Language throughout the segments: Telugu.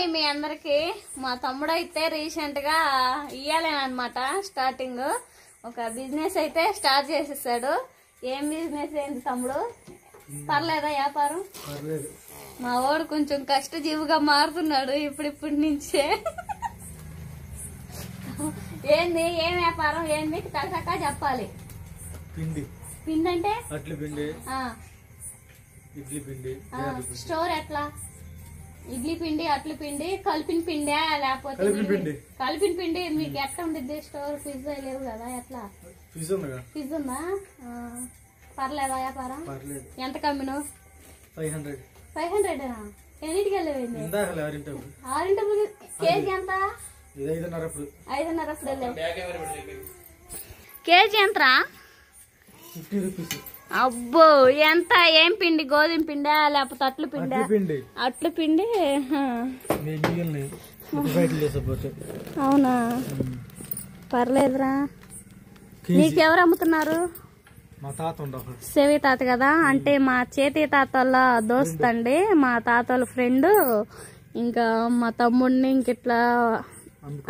అండి మీ అందరికి. మా తమ్ముడు అయితే రీసెంట్ గా ఇయ్యాలనమాట స్టార్టింగ్ ఒక బిజినెస్ అయితే స్టార్ట్ చేసేసాడు. ఏం బిజినెస్ ఏంటి తమ్ముడు? పర్లేదా వ్యాపారం? మా వాడు కొంచెం కష్టజీవిగా మారుతున్నాడు ఇప్పటి నుంచే. ఏంది ఏం వ్యాపారం ఏంది తగ్గక చెప్పాలి. పిండి పిండి అంటే అట్ల పిండి, ఇడ్లీ పిండి. స్టోర్ ఎట్లా? ఇడ్లీ పిండి అట్ల పిండి కలిపిన పిండి లేకపోతే కలిపిన పిండి మీకు ఎట్లా ఉండిద్ది స్టోర్? పిజ్జా లేవు కదా ఎట్లా? పిజ్జా ఉందా? పర్లేదా వ్యాపారం? ఎంత కమ్మిను? 500 ఎన్నిటికి వెళ్ళేది? 6 కేజీ ఎంత? 5.5 అప్పుడు వెళ్ళావు. కేజీ ఎంతరా? 50 రూపీస్. అబ్బో ఎంత? ఏం పిండి? గోధుమ పిండా లేకపోతే అట్ల పిండా? అట్ల పిండి. అవునా? పర్లేదురా. నీకెవరు అమ్ముతున్నారు? సేవి తాత కదా, అంటే మా చేతి తాత వాళ్ళ దోస్త్ అండి, మా తాత వాళ్ళ ఫ్రెండ్. ఇంకా మా తమ్ముడిని ఇంకిట్లా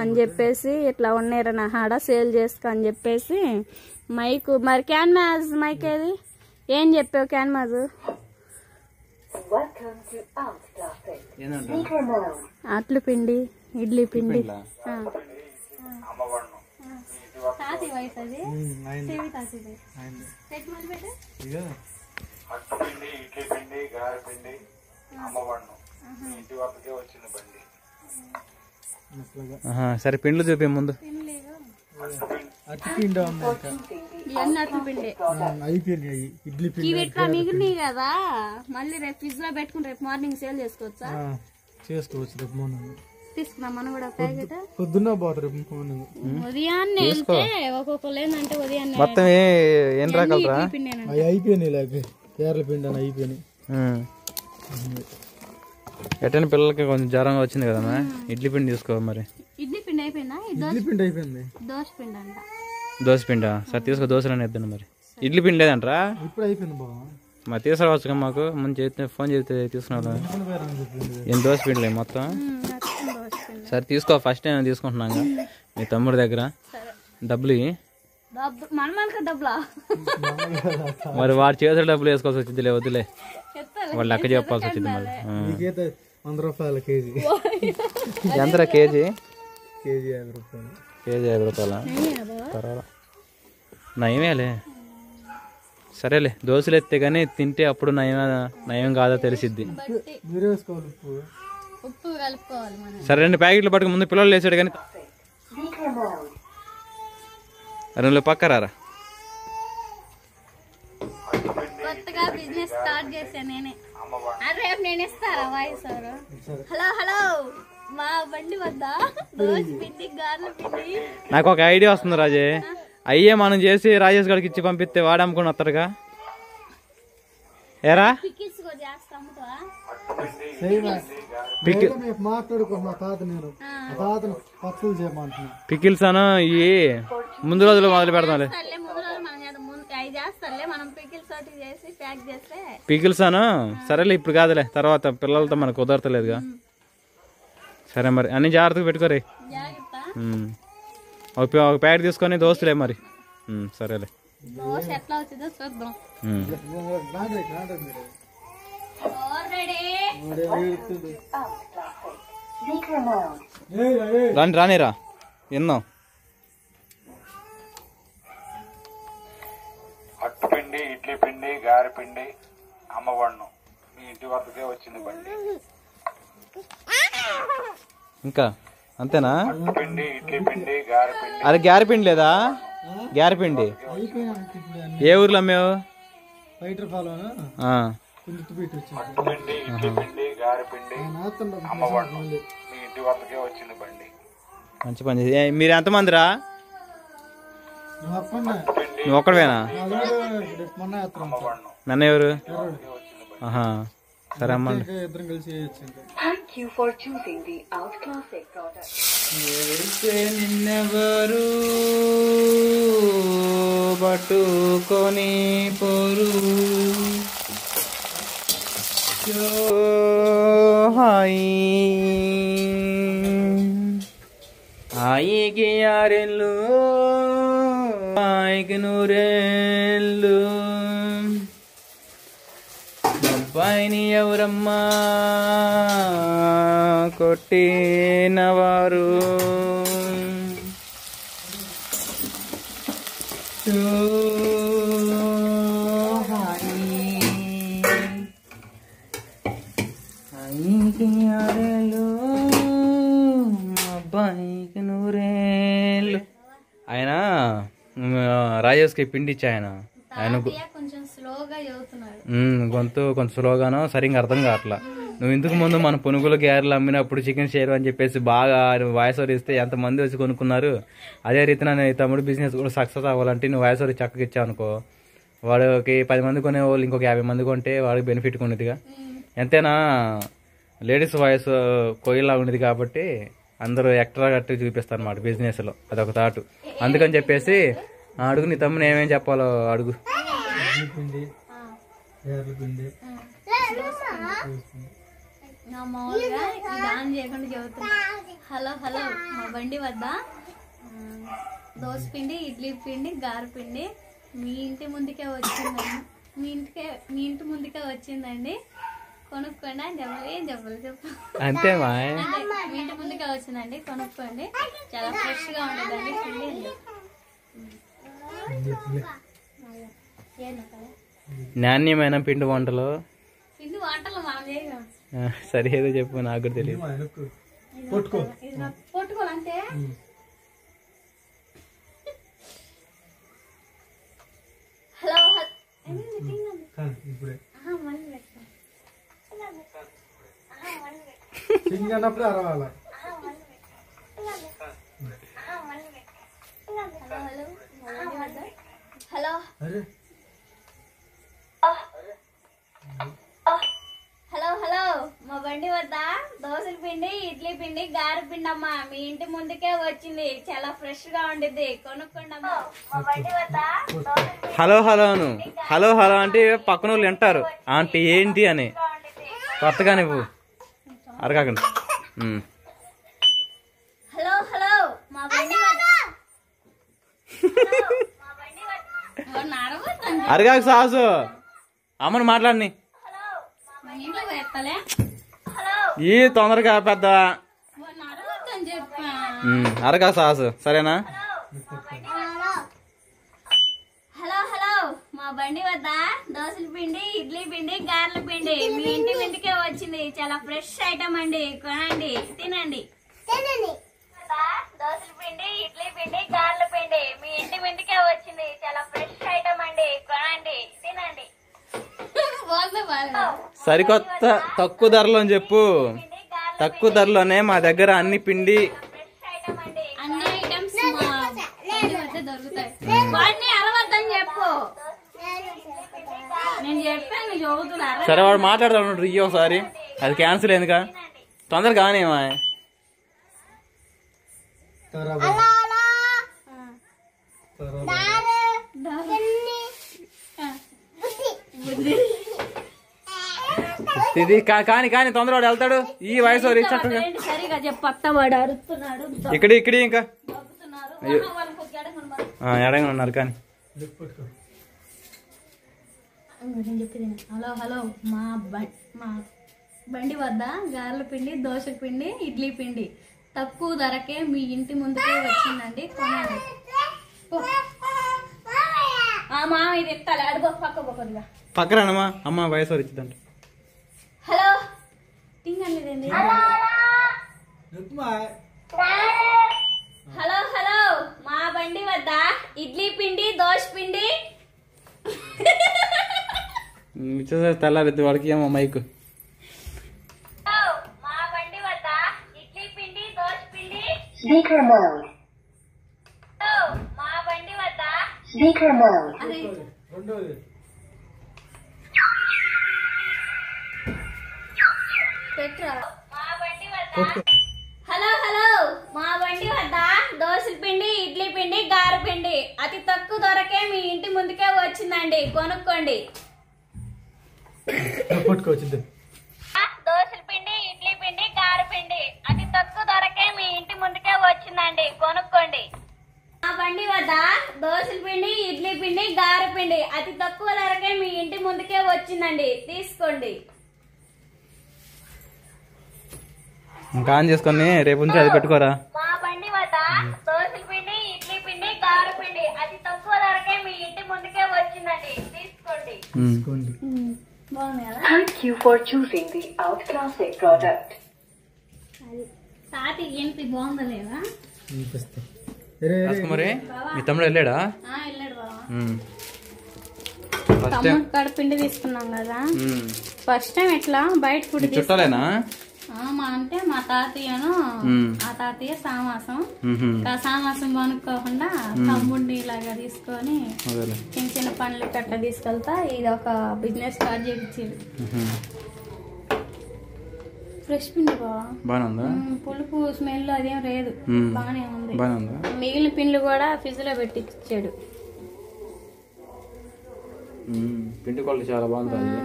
అని చెప్పేసి ఇట్లా ఉన్నాయి నా హాడ సేల్ చేసుకో అని చెప్పేసి మైకు మరి క్యాన్మాజ్ మైక్ ఏది? ఏం చెప్పావు క్యాన్మాజ్? అట్లు పిండి ఇడ్లీ పిండి. సరే పిండ్లు చూపే ముందు. మిగిలినాయి కదా, మళ్ళీ రేపు ఫ్రిడ్జ్ లో పెట్టుకుని రేపు మార్నింగ్ సేల్ చేసుకోవచ్చా? చేసుకోవచ్చు. రేపు మార్నింగ్ తీసుకున్నాం మనం కూడా ప్యాకెట్. పొద్దున్న పోతారు ఉదయాన్నే వెళ్తే ఒక్కొక్కరు ఏంటంటే ఉదయాన్నే మొత్తం ఏం రకాలరా అయిపోయినాయి. లేక కేరళ పిండి అని అయిపోయినాయి. ఎట్టని పిల్లలకి కొంచెం జ్వరంగా వచ్చింది కదమ్మా, ఇడ్లీ పిండి తీసుకో. మరి ఇడ్లీ పిండి అయిపోయిందా? ఇడ్లీ పిండి అయిపోయింది. దోశ పిండి అంట. దోశ పిండా? సరే తీసుకో, దోశలని ఇద్దాను. మరి ఇడ్లీ పిండి లేదంటరా? ఇప్పుడు అయిపోయింది బాబా. మరి తీసుకురావచ్చు మాకు ముందు చేస్తే ఫోన్ చేస్తే తీసుకున్నాడు. ఏం దోశ పిండిలే మొత్తం? సరే తీసుకో, ఫస్ట్ టైం తీసుకుంటున్నాగా మీ తమ్ముడి దగ్గర. డబ్బులు మరి వాడు చేసే డబ్బులు వేసుకోవాల్సి వచ్చిందిలే, వద్దులే. వాళ్ళు లెక్క చెప్పాల్సి వచ్చింది మరి. 100 రూపాయలు కేజీ. ఎంతరా కేజీ? కేజీ 50 రూపాయలు. కేజీ 50 రూపాయలా? పర్వాలా, నయమేలే. సరేలే, దోశలు ఎత్తే కానీ తింటే అప్పుడు నయం కాదో తెలిసిద్ది. సరే 2 ప్యాకెట్లు పట్టుకు ముందు పిల్లలు వేసాడు కానీ 2 పక్కరారా. కొత్తగా బిజినెస్ స్టార్ట్ చేశాను నేనే. రేపు నేను ఇస్తారా వాయిస్? హలో హలో, మా బండి వద్ద దోశ పిండి గారెల పిండి. నాకు ఒక ఐడియా వస్తుంది రాజే. అయ్యే మనం చేసి రాజేష్ గారికి ఇచ్చి పంపిస్తే వాడు అమ్ముకుని వస్తారుగా. ఏరా పికిల్స్ అను ఇవి ముందు రోజులు మొదలు పెడతాంలే. పికిల్స్ అను సరేలే, ఇప్పుడు కాదులే, తర్వాత పిల్లలతో మనకు కుదరతలేదుగా. సరే మరి అన్ని జాగ్రత్తగా పెట్టుకోరే. ఒక ప్యాకెట్ తీసుకొని దోస్తులే మరి. సరేలే. రానిరా ఎన్నో అట్టు పిండి, ఇడ్లీ పిండి, గారె పిండి అమ్మవాడును. మీ ఇంటి వద్దకే వచ్చింది బండి. ఇంకా అంతేనా? అట్టు పిండి, ఇడ్లీ పిండి, గారె పిండి. అరే గారె పిండి లేదా? గారె పిండి ఏ ఊర్లో అమ్మావు? అట్టు పిండి, ఇడ్లీ పిండి, గారె పిండి అమ్మవాడును. మీ ఇంటి వద్దకే వచ్చింది బండి. మంచి పని చేసి. మీరు ఎంతమందిరా? నువ్వు ఒక్కడవేనా? నన్ను ఎవరు? ఆహా, సరే అమ్మ. నిన్నెవరు పట్టుకొని పోరు హాయి అబ్బాయికి 6 ఏళ్ళు అబ్బాయికి 100 ఏళ్ళు అబ్బాయిని ఎవరమ్మా కొట్టినవారు అబ్బాయికి 6 ఏళ్ళు అబ్బాయికి 100 ఏళ్ళు. ఆయన రాజేష్కి పిండి ఇచ్చా ఆయన కొంచెం స్లోగా చదువుతున్నాడు. గొంతు కొంచెం స్లోగానో సరిగ్గా అర్థం కావట్లా. నువ్వు ఇంతకు ముందు మన పునుగులు గ్యారెలు అమ్మినప్పుడు చికెన్ షేర్ అని చెప్పేసి బాగా వాయిస్ ఓవర్ ఇస్తే ఎంతమంది వచ్చి కొనుక్కున్నారు. అదే రీతిన నీ తమ్ముడు బిజినెస్ కూడా సక్సెస్ అవ్వాలంటే నువ్వు వాయిస్ ఓవర్ చక్కగా ఇచ్చావు అనుకో, వాడికి 10 మంది కొనే వాళ్ళు ఇంకొక 50 మంది కొంటే వాడికి బెనిఫిట్ ఉండేదిగా. ఎంతైనా లేడీస్ వాయిస్ కోయిలా ఉండేది కాబట్టి అందరూ ఎక్స్ట్రా కట్టి చూపిస్తారు అన్నమాట బిజినెస్లో. అదొక థాటు. అందుకని చెప్పేసి అడుగు నీ తమ్ముని ఏమేం చెప్పాలో అడుగు. మామూలుగా డాన్స్ చేయకుండా చెబుతున్నా. హలో హలో మా బండి వద్ద దోశ పిండి, ఇడ్లీ పిండి, గారె పిండి మీ ఇంటి ముందుకే వచ్చిందండి. మీ ఇంటి ముందుకే వచ్చిందండి, కొనుక్కోండి అని ఏం చెప్పాలి అంతే మా మీ ఇంటి ముందుకే వచ్చిందండి, కొనుక్కోండి, చాలా ఫ్రెష్ గా ఉండదండి పిండి అని నాణ్యమైన పిండి వంటలు. పిండి వంటలు మనం చేయగలం. సరే ఏదో చెప్పు, నాకు కూడా తెలియదు. పట్టుకోవాలంటే హలో హలో హలో హలో మా బండి వద్ద దోశల పిండి, ఇడ్లీ పిండి, గారె పిండి అమ్మా మీ ఇంటి ముందుకే వచ్చింది, చాలా ఫ్రెష్ గా ఉండిద్ది, కొనుక్కోండి అమ్మా. మా బండి వద్ద హలో హలోను హలో హలో అంటే పక్కన వాళ్ళు వింటారు ఆంటీ ఏంటి అని. కొత్తగా నువ్వు అరగకండి. హలో హలో మా బండి వద్ద అరగాక సాసు అమ్మను మాట్లాడిని ఈ తొందరగా పెద్ద అరగా సాసు సరేనా. హలో హలో మా బండి వద్ద దోశల పిండి, ఇడ్లీ పిండి, గారెల పిండి మీ ఇంటి ముందుకే వచ్చింది, చాలా ఫ్రెష్ ఐటమ్ అండి, కొనండి, తినండి. దోశల పిండి, ఇడ్లీ పిండి, గారెల పిండి మీ ఇంటి ముందుకే వచ్చింది, చాలా ఫ్రెష్ ఐటమ్ అండి, కొనండి, తినండి. సరికొత్త తక్కువ ధరలో అని చెప్పు. తక్కువ ధరలోనే మా దగ్గర అన్ని పిండి అన్ని ఐటమ్స్ దొరుకుతాయి. వాటిని అరవద్దని చెప్పు. నేను చెప్పాను చదువుతున్నారు. సరే వాడు మాట్లాడతాడు రియ్యి ఒకసారి, అది క్యాన్సిల్ అయిందిగా, తొందరగా కానేమా. ఇది కానీ కానీ తొందరవాడు వెళ్తాడు ఈ వయసు చక్కగా. సరిగా చెప్పవాడు అరుస్తున్నాడు ఇక్కడ ఇక్కడ ఇంకా ఎడంగా ఉన్నారు కానీ. హలో హలో మా బండి వద్ద గారెల పిండి, దోశ పిండి, ఇడ్లీ పిండి తక్కువ ధరకే మీ ఇంటి ముందుకే వచ్చిందండి, కొనండి. మా ఇది ఎత్తాలి అడుగు పక్కగా పక్కనమ్మా అమ్మ వయసు ఇచ్చిందంట. హలో టింగండి. హలో హలో మా బండి వద్ద ఇడ్లీ పిండి, దోశ పిండి తెల్లారిద్ది వాడికి ఏమో మైకు. మా బండి వద్ద ఇడ్లీ పిండి, దోశ పిండి మా బండి వద్ద హలో హలో మా బండి వద్ద దోశల పిండి, ఇడ్లీ పిండి, గారె పిండి అతి తక్కువ ధరకే మీ ఇంటి ముందుకే వచ్చిందండి, కొనుక్కోండి. దోశల పిండి, ఇడ్లీ పిండి, గారె పిండి అతి తక్కువ ధరకే మీ ఇంటి ముందుకే వచ్చిందండి, కొనుక్కోండి. కదా, దోశల పిండి, ఇడ్లీ పిండి, గారె పిండి అతి తక్కువ ధరకే మీ ఇంటి ముందుకే వచ్చిందండి, తీసుకోండి. ఇంకా ఆన్ చేసుకొని రేపు నుంచి అది పెట్టుకోరా. మా బండి వద్ద దోశల పిండి, ఇడ్లీ పిండి, గారె పిండి అతి తక్కువ ధరకే మీ ఇంటి ముందుకే వచ్చిందండి, తీసుకోండి. బాగుంది కదా. Thank you for choosing the Outclassic product. తాతి ఏంటి బాగుందా లేదా? మరి మీ తమ్ముడు వెళ్ళాడా? వెళ్ళాడు బావా. ఫస్ట్ టైం తమ్ముడు కాడ పిండి తీసుకున్నాం కదా, ఫస్ట్ టైం ఇట్లా బయట ఫుడ్ చుట్టాలేనా? అంటే మా తాతయ్యను ఆ తాతయ్య సామాసం, సామాసం కొనుక్కోకుండా తమ్ముడిని ఇలాగా తీసుకొని చిన్న చిన్న పనులు కట్ట తీసుకెళ్తా ఇది ఒక బిజినెస్ స్టార్ట్ చేయించింది. ఫ్రెష్ పిండి బాగుందా? పులుపు స్మెల్ అదేం లేదు, బానే ఉంది. మిగిలిన పిండ్లు కూడా ఫ్రిడ్జ్ లో పెట్టి ఇచ్చాడు. పిండి క్వాలిటీ చాలా బాగుంది,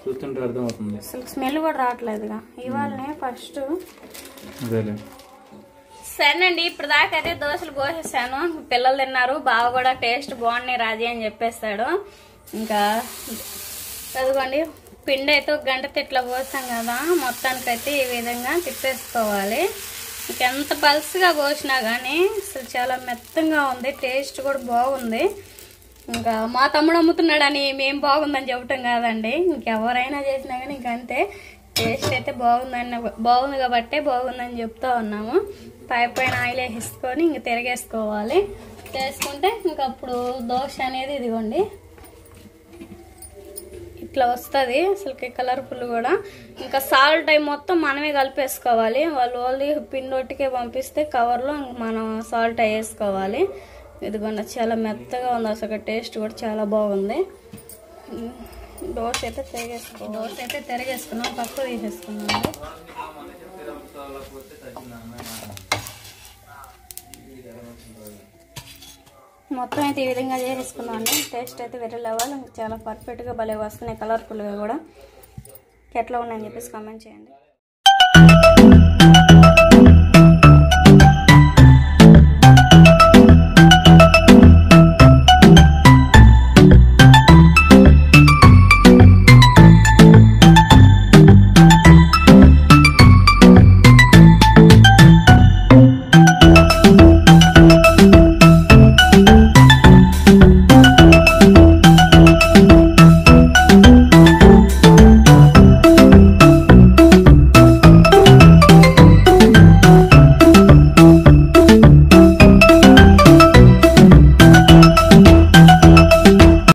చూస్తుంటే అర్థమవుతుంది. అసలు స్మెల్ కూడా రావట్లేదుగా ఇవాళనే ఫస్ట్. సరేనండి, ఇప్పుడు దాకా అయితే దోశలు పోసేసాను, పిల్లలు తిన్నారు, బాగా కూడా టేస్ట్ బాగున్నాయి రాజీ అని చెప్పేస్తాడు. ఇంకా చదువుకోండి, పిండి అయితే ఒక గంట తిట్లా పోసాం కదా, మొత్తానికైతే ఈ విధంగా తిప్పేసుకోవాలి. ఇంకెంత పల్స్గా పోసినా కానీ అసలు చాలా మెత్తంగా ఉంది, టేస్ట్ కూడా బాగుంది. ఇంకా మా తమ్ముడు అమ్ముతున్నాడని మేము బాగుందని చెప్పటం కాదండి, ఇంకెవరైనా చేసినా కానీ ఇంకంతే, టేస్ట్ అయితే బాగుంది కాబట్టి బాగుందని చెప్తా ఉన్నాము. పైన ఆయిల్ వేసుకొని ఇంక తిరగేసుకోవాలి. చేసుకుంటే ఇంకప్పుడు దోశ అనేది ఇదిగోండి ఇట్లా వస్తుంది, అసలుకి కలర్ఫుల్ కూడా. ఇంకా సాల్ట్ టైం మొత్తం మనమే కలిపేసుకోవాలి, వాళ్ళు పిండొట్టికే పంపిస్తే కవర్లో మనం సాల్ట్ వేసుకోవాలి. ఇదిగోండి చాలా మెత్తగా ఉంది, అసలు టేస్ట్ కూడా చాలా బాగుంది. దోశ అయితే తిరగేసుకున్నాం, పప్పు తీసేసుకున్నాము. మొత్తం అయితే ఈ విధంగా చేసేసుకున్నాం అండి. టేస్ట్ అయితే వేరే లెవెల్, చాలా పర్ఫెక్ట్గా భలే వస్తున్నాయి, కలర్ఫుల్గా కూడా. ఎట్లా ఉన్నాయని చెప్పేసి కామెంట్ చేయండి.